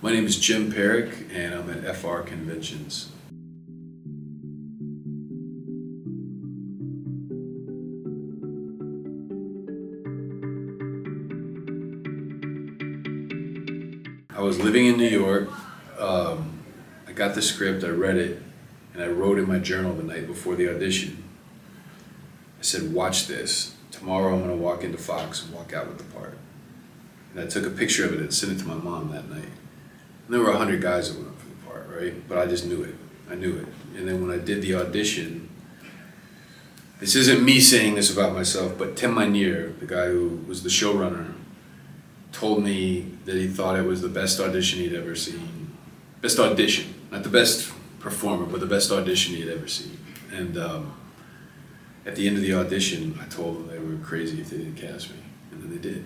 My name is Jim Parrack, and I'm at FrConventions. I was living in New York. I got the script, I read it, and I wrote in my journal the night before the audition. I said, watch this. Tomorrow I'm going to walk into Fox and walk out with the part. And I took a picture of it and sent it to my mom that night. And there were 100 guys that went up for the part, right? But I just knew it. I knew it. And then when I did the audition, this isn't me saying this about myself, but Tim Minear, the guy who was the showrunner, told me that he thought it was the best audition he'd ever seen. Best audition, not the best performer, but the best audition he'd ever seen. And at the end of the audition, I told them they were crazy if they didn't cast me, and then they did.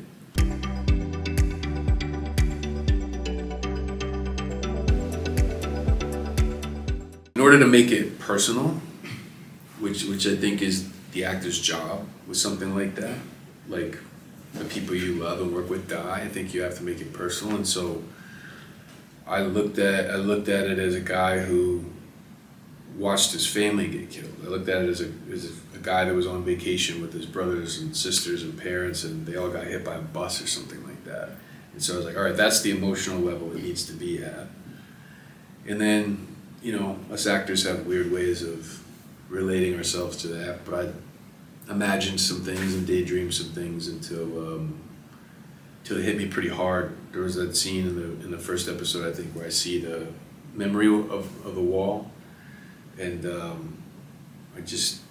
In order to make it personal, which I think is the actor's job with something like that, like the people you love and work with die, I think you have to make it personal. And so I looked at it as a guy who watched his family get killed. I looked at it as a guy that was on vacation with his brothers and sisters and parents, and they all got hit by a bus or something like that. And so I was like, all right, that's the emotional level it needs to be at. And then, you know, us actors have weird ways of relating ourselves to that, but I imagined some things and daydreamed some things until it hit me pretty hard. There was that scene in the first episode, I think, where I see the memory of the wall, and I just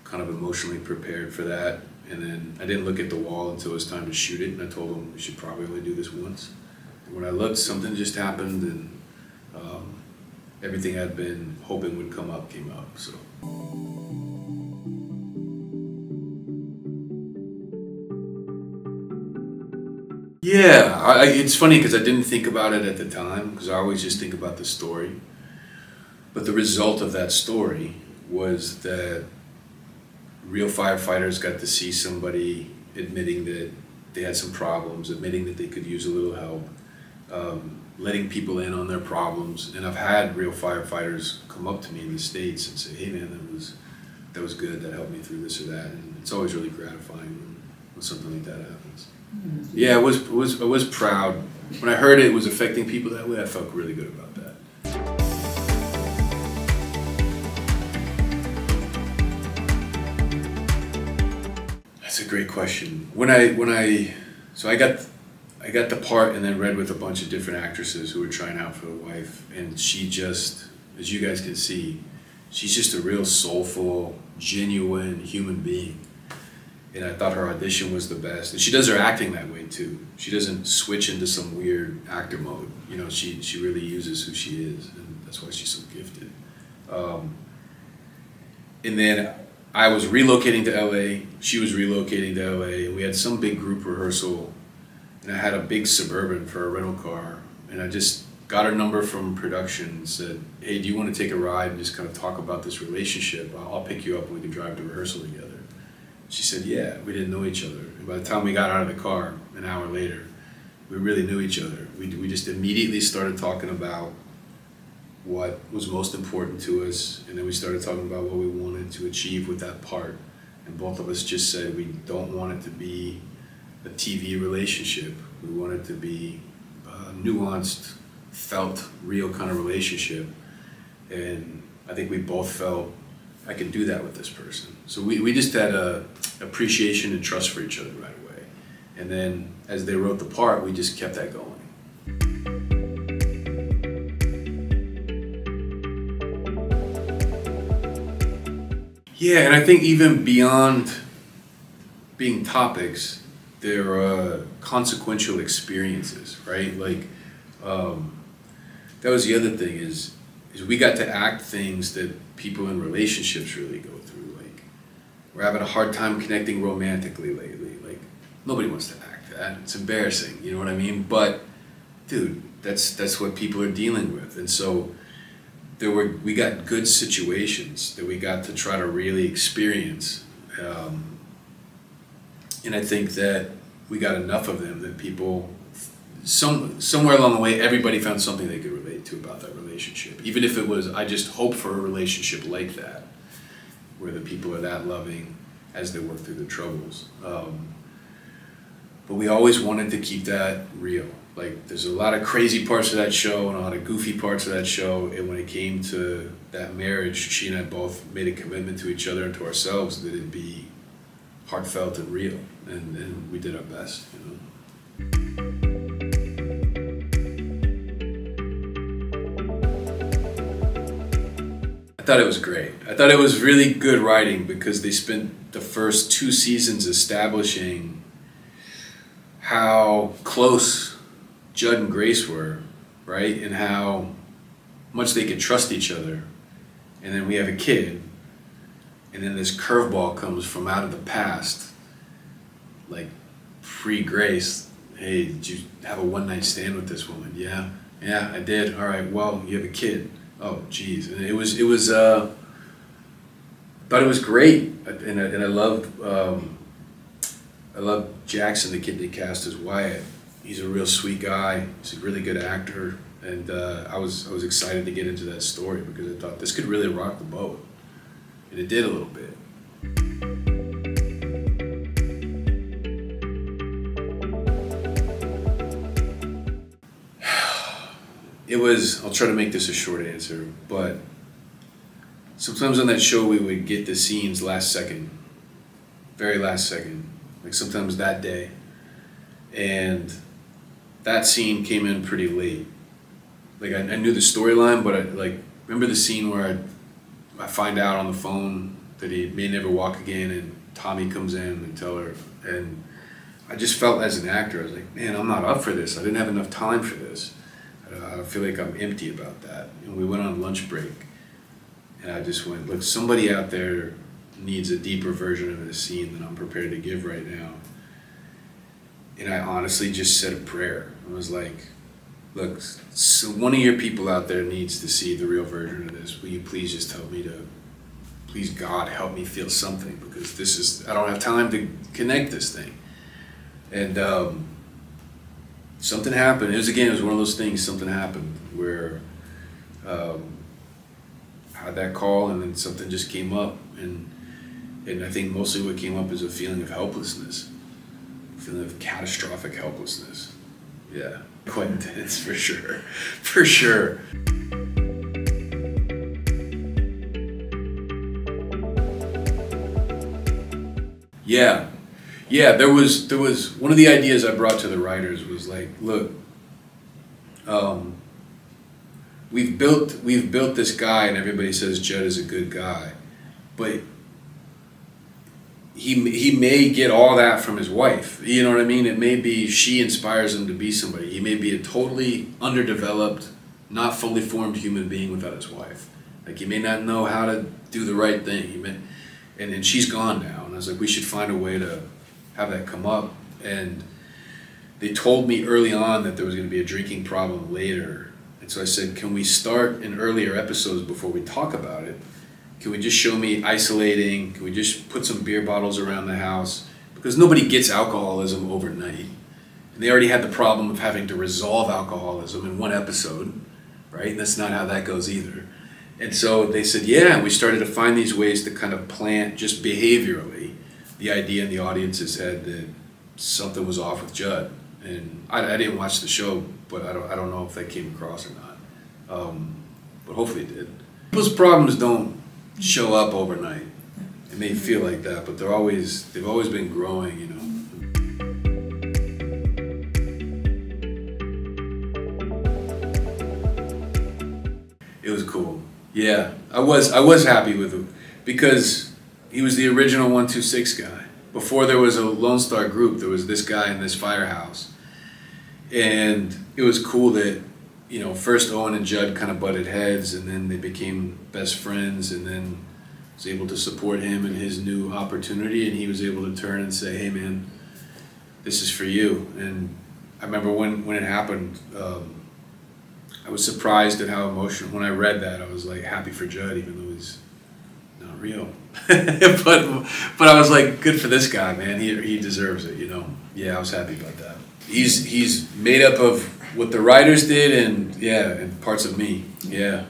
kind of emotionally prepared for that. And then I didn't look at the wall until it was time to shoot it, and I told them we should probably only do this once. And when I looked, something just happened, and everything I'd been hoping would come up came up. So. Yeah, it's funny because I didn't think about it at the time, because I always just think about the story. But the result of that story was that real firefighters got to see somebody admitting that they had some problems, admitting that they could use a little help, letting people in on their problems. And I've had real firefighters come up to me in the States and say, hey man, that was good, that helped me through this or that. And it's always really gratifying when something like that happens. Yeah, I was proud. When I heard it was affecting people that way, I felt really good about that. That's a great question. So I got the part and then read with a bunch of different actresses who were trying out for the wife, and she just, as you guys can see, she's just a real soulful, genuine human being. And I thought her audition was the best. And she does her acting that way too. She doesn't switch into some weird actor mode. You know, she really uses who she is, and that's why she's so gifted. And then I was relocating to LA, she was relocating to LA, and we had some big group rehearsal, and I had a big Suburban for a rental car, and I just got her number from production and said, hey, do you want to take a ride and just kind of talk about this relationship? I'll pick you up and we can drive to rehearsal together. She said, yeah, we didn't know each other. And by the time we got out of the car, an hour later, we really knew each other. We just immediately started talking about what was most important to us, and then we started talking about what we wanted to achieve with that part. And both of us just said we don't want it to be a TV relationship. We want it to be a nuanced, felt, real kind of relationship. And I think we both felt I can do that with this person. So we just had a appreciation and trust for each other right away. And then as they wrote the part, we just kept that going. Yeah, and I think even beyond being topics, there are consequential experiences, right? Like, that was the other thing is we got to act things that people in relationships really go through. Like, we're having a hard time connecting romantically lately. Like, nobody wants to act that. It's embarrassing, you know what I mean? But, dude, that's what people are dealing with. And so we got good situations that we got to try to really experience. And I think that we got enough of them that people somewhere along the way, everybody found something they could relate to about that relationship. Even if it was, I just hope for a relationship like that, where the people are that loving as they work through their troubles. But we always wanted to keep that real. Like, there's a lot of crazy parts of that show and a lot of goofy parts of that show, and when it came to that marriage, she and I both made a commitment to each other and to ourselves that it'd be heartfelt and real, and we did our best, you know. I thought it was great. I thought it was really good writing because they spent the first 2 seasons establishing how close Judd and Grace were, right? And how much they could trust each other. And then we have a kid, and then this curveball comes from out of the past, like pre-Grace. Hey, did you have a one-night stand with this woman? Yeah, I did. All right, well, you have a kid. Oh, geez. And but it was great, and I loved Jackson, the kid they cast as Wyatt. He's a real sweet guy. He's a really good actor, and I was excited to get into that story because I thought this could really rock the boat, and it did a little bit. It was, I'll try to make this a short answer, but sometimes on that show we would get the scenes last second, very last second, like sometimes that day, and that scene came in pretty late. Like I knew the storyline, but remember the scene where I find out on the phone that he may never walk again, and Tommy comes in and tell her, and I just felt as an actor, I was like, man, I'm not up for this. I didn't have enough time for this. I feel like I'm empty about that. And we went on lunch break, and I just went, look, somebody out there needs a deeper version of this scene than I'm prepared to give right now. And I honestly just said a prayer. I was like, look, so one of your people out there needs to see the real version of this. Will you please just help me to, please God, help me feel something, because this is, I don't have time to connect this thing. And something happened. It was one of those things, something happened where I had that call, and then something just came up, and I think mostly what came up is a feeling of helplessness, a feeling of catastrophic helplessness. Yeah, quite intense for sure, for sure. Yeah, there was one of the ideas I brought to the writers was like, look, we've built this guy, and everybody says Judd is a good guy, but he may get all that from his wife. You know what I mean? It may be she inspires him to be somebody. He may be a totally underdeveloped, not fully formed human being without his wife. Like, he may not know how to do the right thing. And she's gone now. And I was like, we should find a way to have that come up. And they told me early on that there was going to be a drinking problem later. And so I said, can we start in earlier episodes before we talk about it? Can we just show me isolating? Can we just put some beer bottles around the house? Because nobody gets alcoholism overnight. And they already had the problem of having to resolve alcoholism in one episode, right? And that's not how that goes either. And so they said, yeah, and we started to find these ways to kind of plant just behaviorally the idea in the audience's head that something was off with Judd. And I didn't watch the show, but I don't know if that came across or not. But hopefully it did. People's problems don't show up overnight. It may feel like that, but they've always been growing, you know. It was cool. Yeah, I was happy with him because he was the original 126 guy. Before there was a Lone Star group, there was this guy in this firehouse. And it was cool that, you know, first Owen and Judd kind of butted heads, and then they became best friends, and then was able to support him in his new opportunity, and he was able to turn and say, hey man, this is for you. And I remember when it happened, I was surprised at how emotional, when I read that, I was like happy for Judd, even though he's not real. but I was like, good for this guy, man, he deserves it, you know. Yeah, I was happy about that. he's made up of what the writers did and yeah, and parts of me. Yeah.